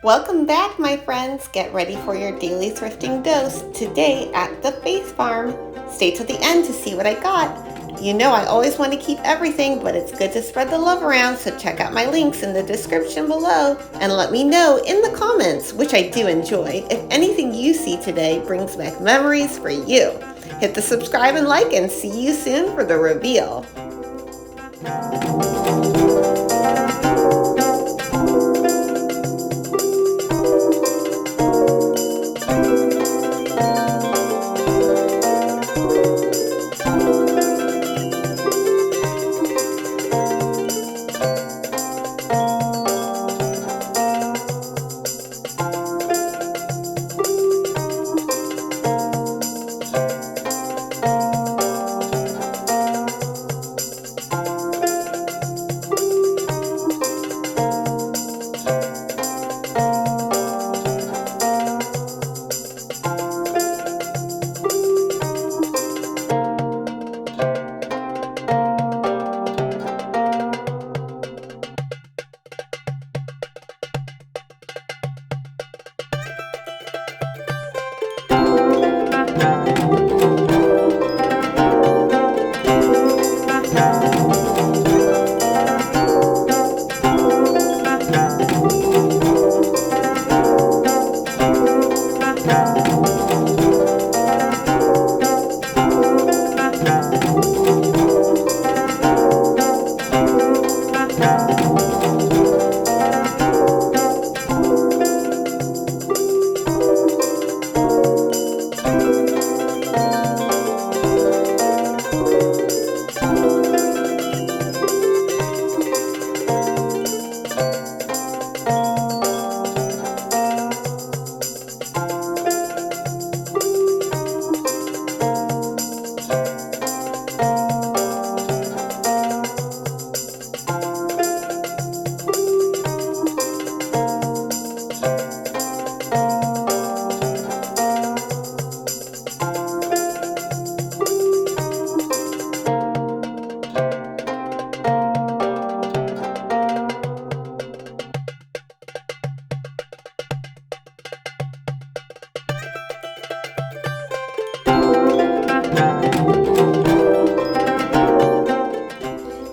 Welcome back, my friends. Get ready for your daily thrifting dose today at the Faith Farm. Stay till the end to see what I got. You know I always want to keep everything, but it's good to spread the love around, so check out my links in the description below and let me know in the comments, which I do enjoy, if anything you see today brings back memories for you. Hit the subscribe and like, and see you soon for the reveal.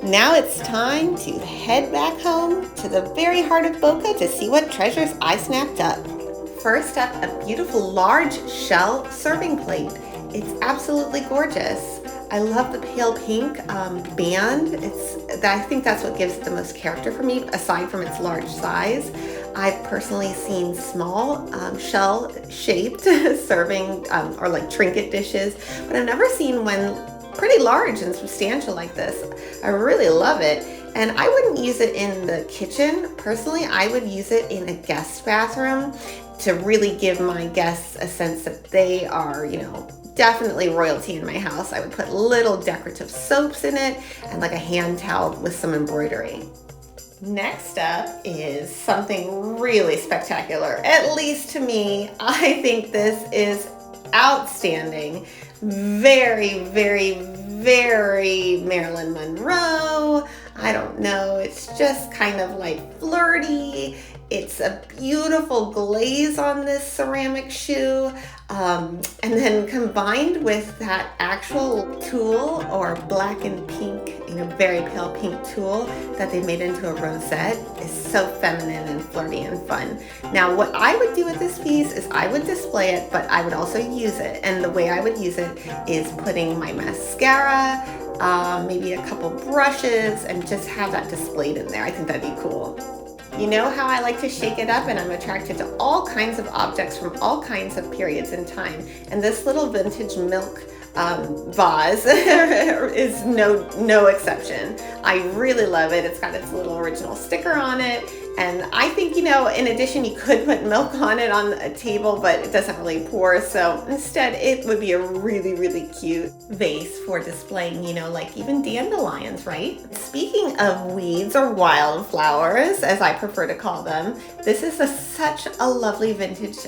Now it's time to head back home to the very heart of Boca to see what treasures I snapped up. First up, a beautiful large shell serving plate. It's absolutely gorgeous. I love the pale pink band. I think that's what gives it the most character for me, aside from its large size. I've personally seen small shell-shaped serving or like trinket dishes, but I've never seen one pretty large and substantial like this. I really love it. And I wouldn't use it in the kitchen. Personally, I would use it in a guest bathroom to really give my guests a sense that they are, definitely royalty in my house. I would put little decorative soaps in it and like a hand towel with some embroidery. Next up is something really spectacular, at least to me. I think this is outstanding. Very, very, very Marilyn Monroe. I don't know, it's just kind of like flirty. It's a beautiful glaze on this ceramic shoe. And then combined with that actual tulle or black and pink, very pale pink tulle that they made into a rosette is so feminine and flirty and fun. Now, what I would do with this piece is I would display it, but I would also use it. And the way I would use it is putting my mascara, maybe a couple brushes, and just have that displayed in there. I think that'd be cool. You know how I like to shake it up, and I'm attracted to all kinds of objects from all kinds of periods in time. And this little vintage milk vase is no exception. I really love it. It's got its little original sticker on it. And I think, in addition, you could put milk on it on a table, but it doesn't really pour. So instead, it would be a really, really cute vase for displaying, like even dandelions, right? Speaking of weeds or wildflowers, as I prefer to call them, this is such a lovely vintage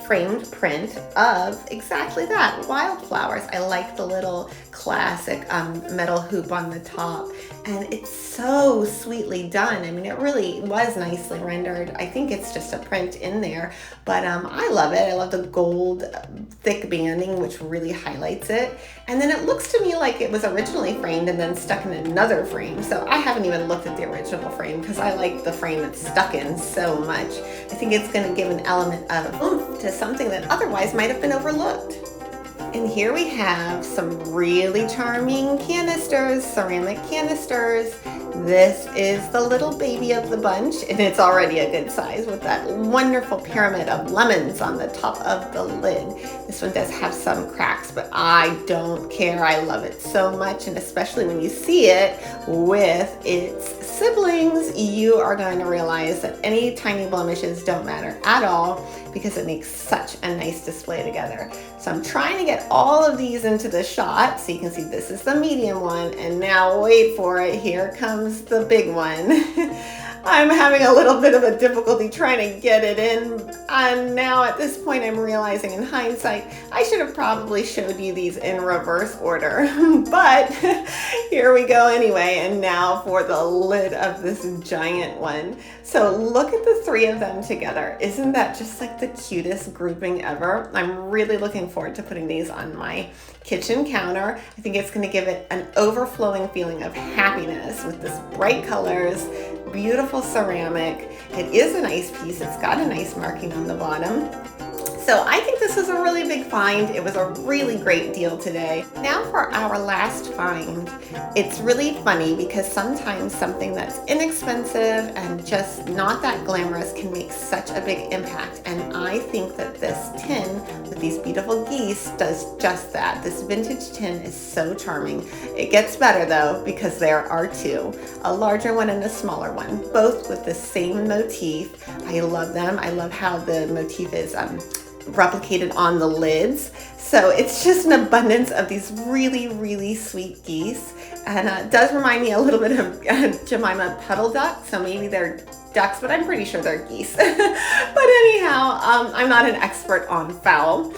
framed print of exactly that, wildflowers. I like the little classic metal hoop on the top, and it's so sweetly done. I mean, it really was nicely rendered. I think it's just a print in there, but I love it. I love the gold thick banding, which really highlights it. And then it looks to me like it was originally framed and then stuck in another frame. So I haven't even looked at the original frame because I like the frame it's stuck in so much. I think it's going to give an element of oomph to something that otherwise might have been overlooked. And here we have some really charming canisters, ceramic canisters. This is the little baby of the bunch, and it's already a good size with that wonderful pyramid of lemons on the top of the lid. This one does have some cracks, but I don't care. I love it so much, and especially when you see it with its siblings, you are going to realize that any tiny blemishes don't matter at all because it makes such a nice display together. So I'm trying to get all of these into the shot so you can see this is the medium one, and now wait for it, here comes the big one. I'm having a little bit of a difficulty trying to get it in, and now at this point I'm realizing in hindsight I should have probably showed you these in reverse order, but here we go anyway. And now for the lid of this giant one. So look at the three of them together. Isn't that just like the cutest grouping ever? I'm really looking forward to putting these on my kitchen counter. I think it's going to give it an overflowing feeling of happiness with this bright colors, beautiful ceramic. It is a nice piece. It's got a nice marking on the bottom. So I think this is a really big find. It was a really great deal today. Now for our last find. It's really funny because sometimes something that's inexpensive and just not that glamorous can make such a big impact. And I think that this tin with these beautiful geese does just that. This vintage tin is so charming. It gets better though because there are two, a larger one and a smaller one, both with the same motif. I love them. I love how the motif is replicated on the lids. So it's just an abundance of these really, really sweet geese. And it does remind me a little bit of Jemima puddle duck. So maybe they're ducks, but I'm pretty sure they're geese. But anyhow, I'm not an expert on farm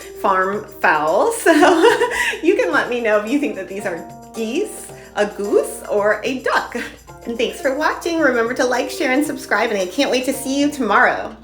fowl. So you can let me know if you think that these are geese, a goose, or a duck. And thanks for watching. Remember to like, share, and subscribe. And I can't wait to see you tomorrow.